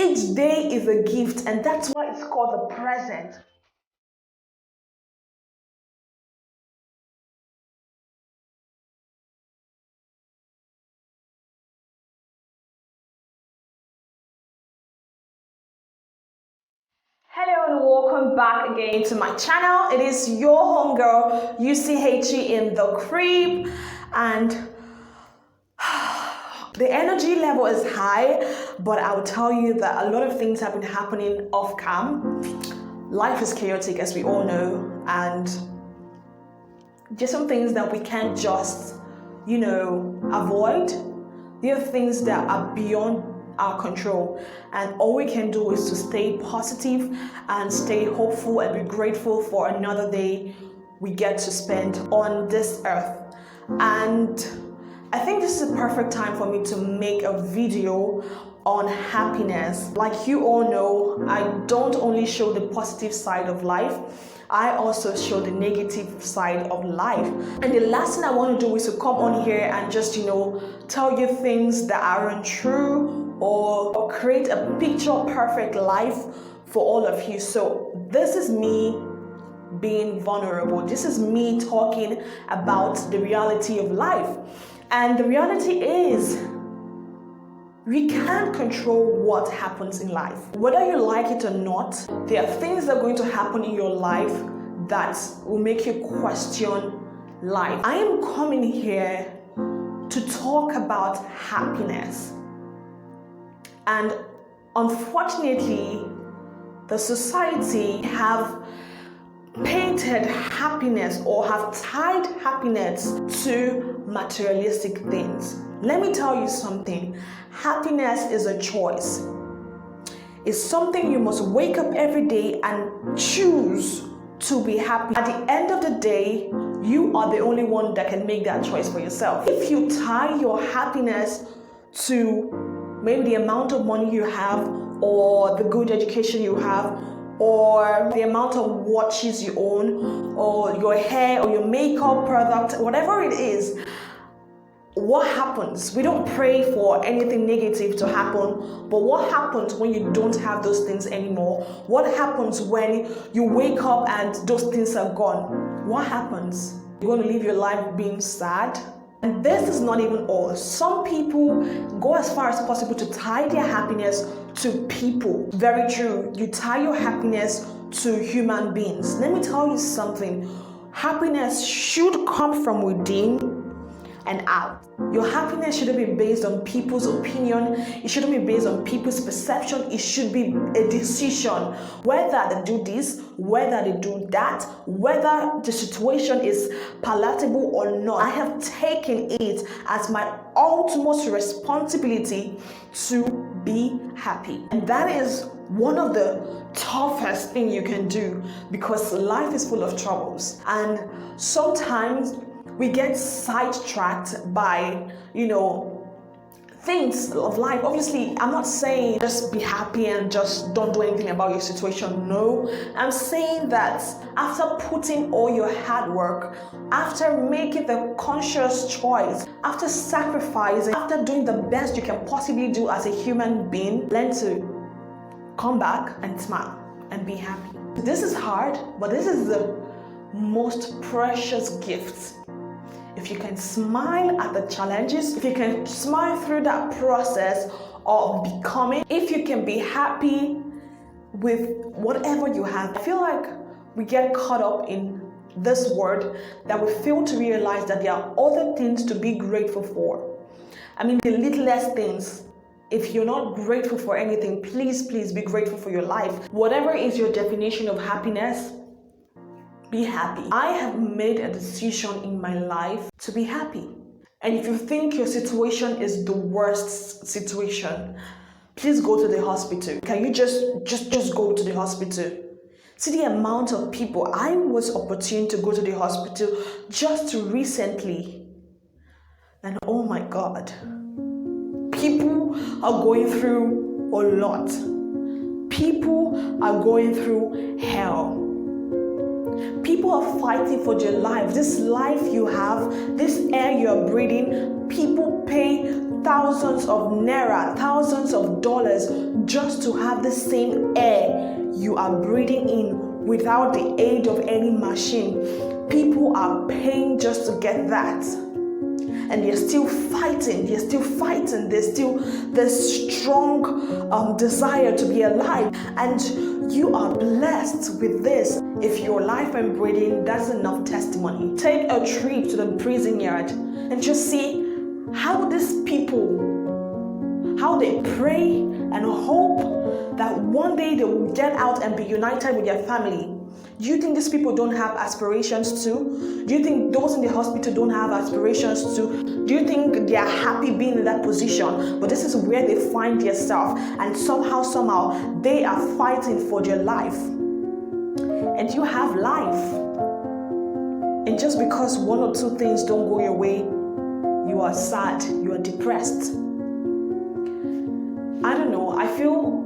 Each day is a gift, and that's why it's called the present. Hello and welcome back again to my channel. It is your homegirl UCHE in the crib, and the energy level is high, but I will tell you that a lot of things have been happening off cam. Life is chaotic, as we all know, and just some things that we can't just, avoid. There are things that are beyond our control, and all we can do is to stay positive and stay hopeful and be grateful for another day we get to spend on this earth. And I think this is a perfect time for me to make a video on happiness. Like you all know, I don't only show the positive side of life, I also show the negative side of life. And the last thing I want to do is to come on here and just, tell you things that aren't true, or create a picture perfect life for all of you. So this is me being vulnerable. This is me talking about the reality of life. And the reality is, we can't control what happens in life. Whether you like it or not, there are things that are going to happen in your life that will make you question life. I am coming here to talk about happiness. And unfortunately, the society have painted happiness or have tied happiness to materialistic things. Let me tell you something. Happiness is a choice. It's something you must wake up every day and choose to be happy. At the end of the day, you are the only one that can make that choice for yourself. If you tie your happiness to maybe the amount of money you have, or the good education you have, or the amount of watches you own, or your hair, or your makeup product, whatever it is, what happens? We don't pray for anything negative to happen, but what happens when you don't have those things anymore? What happens when you wake up and those things are gone? What happens? You're going to live your life being sad? And this is not even all. Some people go as far as possible to tie their happiness to people. Very true. You tie your happiness to human beings. Let me tell you something. Happiness should come from within and out. Your happiness shouldn't be based on people's opinion. It shouldn't be based on people's perception. It should be a decision. Whether they do this, whether they do that, whether the situation is palatable or not. I have taken it as my ultimate responsibility to be happy. And that is one of the toughest things you can do, because life is full of troubles. And sometimes we get sidetracked by, things of life. Obviously, I'm not saying just be happy and just don't do anything about your situation. No, I'm saying that after putting all your hard work, after making the conscious choice, after sacrificing, after doing the best you can possibly do as a human being, learn to come back and smile and be happy. This is hard, but this is the most precious gift. If you can smile at the challenges, if you can smile through that process of becoming, if you can be happy with whatever you have. I feel like we get caught up in this word that we fail to realize that there are other things to be grateful for. I mean, the littlest things. If you're not grateful for anything, please be grateful for your life. Whatever is your definition of happiness, be happy. I have made a decision in my life to be happy. And if you think your situation is the worst situation, please go to the hospital. Can you just go to the hospital? See the amount of people. I was opportune to go to the hospital just recently. And oh my God, people are going through a lot. People are going through hell. People are fighting for their life. This life you have, this air you're breathing, people pay thousands of naira, thousands of dollars just to have the same air you are breathing in without the aid of any machine. People are paying just to get that. And they're still fighting, there's still this strong desire to be alive. And you are blessed with this. If you're alive and breathing, that's enough testimony. Take a trip to the prison yard and just see how these people, how they pray and hope that one day they will get out and be united with their family. Do you think these people don't have aspirations too? Do you think those in the hospital don't have aspirations too? Do you think they are happy being in that position? But this is where they find themselves, and somehow they are fighting for their life. And you have life. And just because one or two things don't go your way, you are sad, you are depressed. I don't know, I feel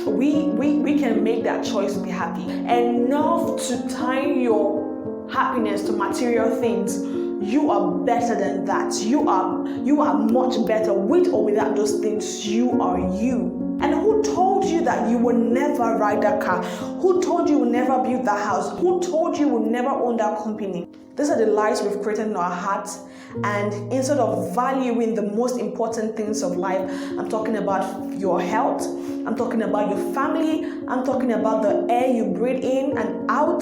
we can make that choice to be happy. Enough to tie your happiness to material things. You are better than that. You are much better with or without those things. You are you. And who told you that you will never ride that car? Who told you will never build that house? Who told you will never own that company? These are the lies we've created in our hearts. And instead of valuing the most important things of life, I'm talking about your health, I'm talking about your family, I'm talking about the air you breathe in and out.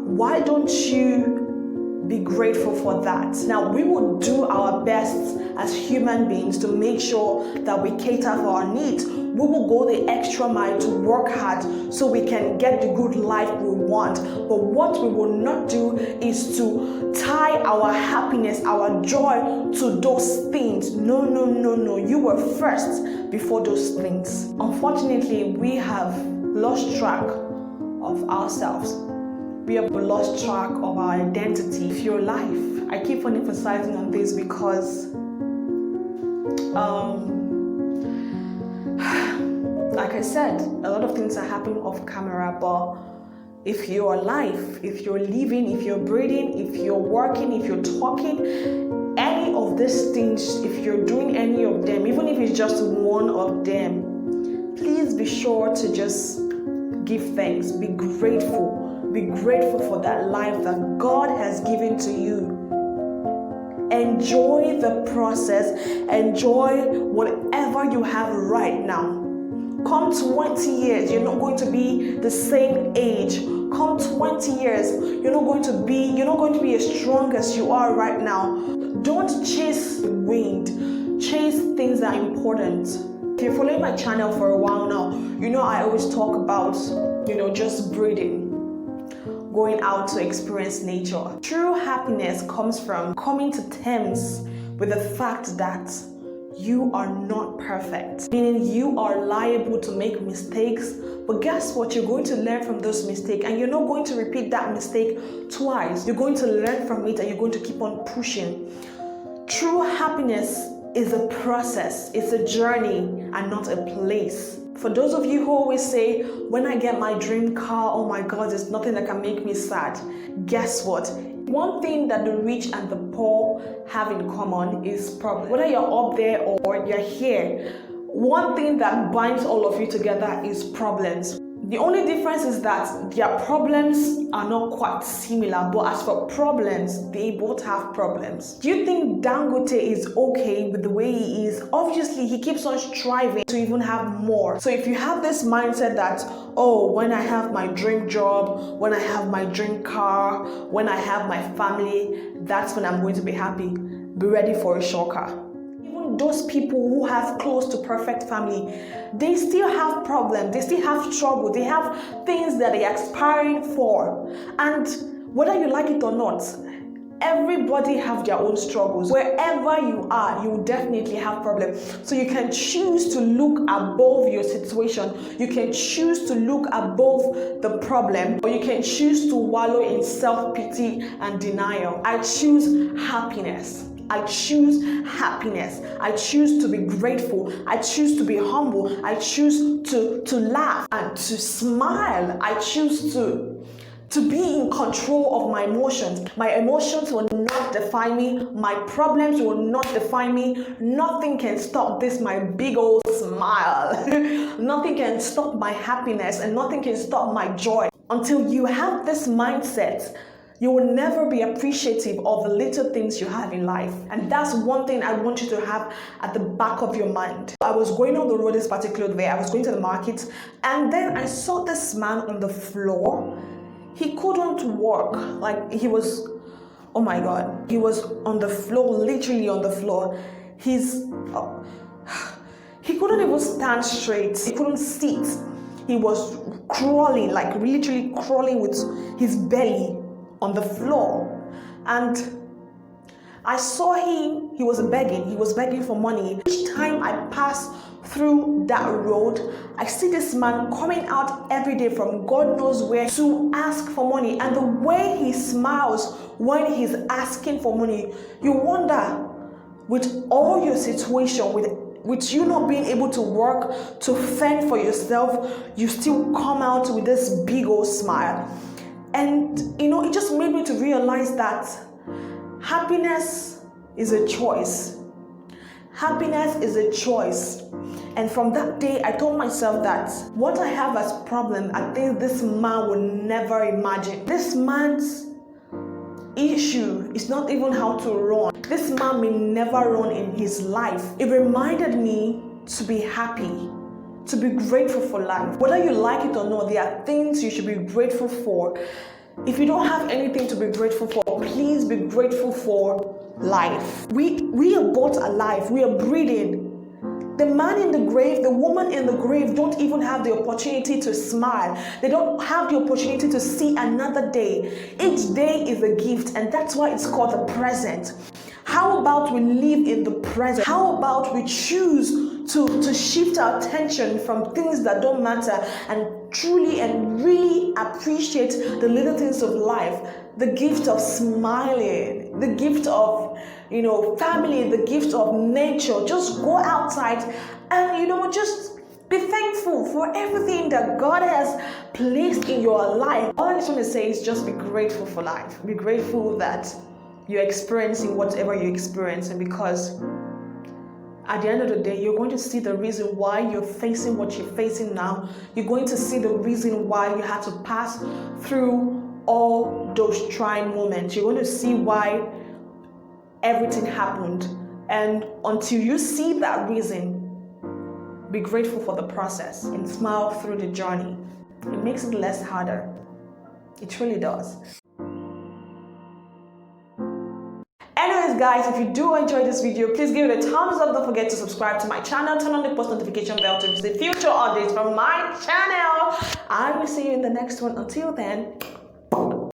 Why don't you be grateful for that? Now, we will do our best as human beings to make sure that we cater for our needs. We will go the extra mile to work hard so we can get the good life we want. But what we will not do is to tie our happiness, our joy to those things. No. You were first before those things. Unfortunately, we have lost track of ourselves. We have lost track of our identity. If you're alive, I keep on emphasizing on this because like I said, a lot of things are happening off camera, but if you're alive, if you're living, if you're breathing, if you're working, if you're talking, any of these things, if you're doing any of them, even if it's just one of them, please be sure to just give thanks, be grateful. Be grateful for that life that God has given to you. Enjoy the process. Enjoy whatever you have right now. Come 20 years, you're not going to be the same age. Come 20 years, you're not going to be as strong as you are right now. Don't chase the wind. Chase things that are important. If you're following my channel for a while now, you know I always talk about, just breathing. Going out to experience nature. True happiness comes from coming to terms with the fact that you are not perfect. Meaning you are liable to make mistakes, but guess what? You're going to learn from those mistakes, and you're not going to repeat that mistake twice. You're going to learn from it, and you're going to keep on pushing. True happiness is a process, it's a journey, and not a place. For those of you who always say, when I get my dream car, oh my God, there's nothing that can make me sad. Guess what? One thing that the rich and the poor have in common is problems. Whether you're up there or you're here, one thing that binds all of you together is problems. The only difference is that their problems are not quite similar, but as for problems, they both have problems. Do you think Dangote is okay with the way he is? Obviously, he keeps on striving to even have more. So if you have this mindset that, oh, when I have my dream job, when I have my dream car, when I have my family, that's when I'm going to be happy. Be ready for a shocker. Those people who have close to perfect family, they still have problems, they still have trouble, they have things that they are aspiring for. And whether you like it or not, everybody have their own struggles. Wherever you are, you will definitely have problems. So you can choose to look above your situation. You can choose to look above the problem, or you can choose to wallow in self-pity and denial. I choose happiness. I choose happiness. I choose to be grateful. I choose to be humble. I choose to laugh and to smile. I choose to to be in control of my emotions. My emotions will not define me. My problems will not define me. Nothing can stop this, my big old smile. Nothing can stop my happiness, and nothing can stop my joy. Until you have this mindset, you will never be appreciative of the little things you have in life. And that's one thing I want you to have at the back of your mind. I was going on the road this particular day. I was going to the market, and then I saw this man on the floor. He couldn't walk. Like, he was, oh my God, he was on the floor, literally on the floor. He couldn't even stand straight. He couldn't sit. He was crawling, like literally crawling with his belly on the floor. And I saw him, he was begging for money. Each time I pass through that road, I see this man coming out every day from God knows where to ask for money. And the way he smiles when he's asking for money, you wonder, with all your situation, with you not being able to work, to fend for yourself, you still come out with this big old smile. And it just made me to realize that happiness is a choice. Happiness is a choice. And from that day, I told myself that what I have as problem, I think this man will never imagine. This man's issue is not even how to run. This man may never run in his life. It reminded me to be happy, to be grateful for life. Whether you like it or not, there are things you should be grateful for. If you don't have anything to be grateful for, please be grateful for life. We are both alive. We are breathing. The man in the grave, the woman in the grave don't even have the opportunity to smile. They don't have the opportunity to see another day. Each day is a gift, and that's why it's called the present. How about we live in the present? How about we choose to shift our attention from things that don't matter and truly and really appreciate the little things of life? The gift of smiling, the gift of family, the gift of nature. Just go outside and just be thankful for everything that God has placed in your life. All I just want to say is just be grateful for life. Be grateful that you're experiencing whatever you're experiencing, because at the end of the day, you're going to see the reason why you're facing what you're facing now. You're going to see the reason why you had to pass through all those trying moments. You're going to see why everything happened. And until you see that reason, be grateful for the process and smile through the journey. It makes it less harder. It really does. Anyways guys, if you do enjoy this video, please give it a thumbs up. Don't forget to subscribe to my channel. Turn on the post notification bell to receive future updates from my channel. I will see you in the next one. Until then,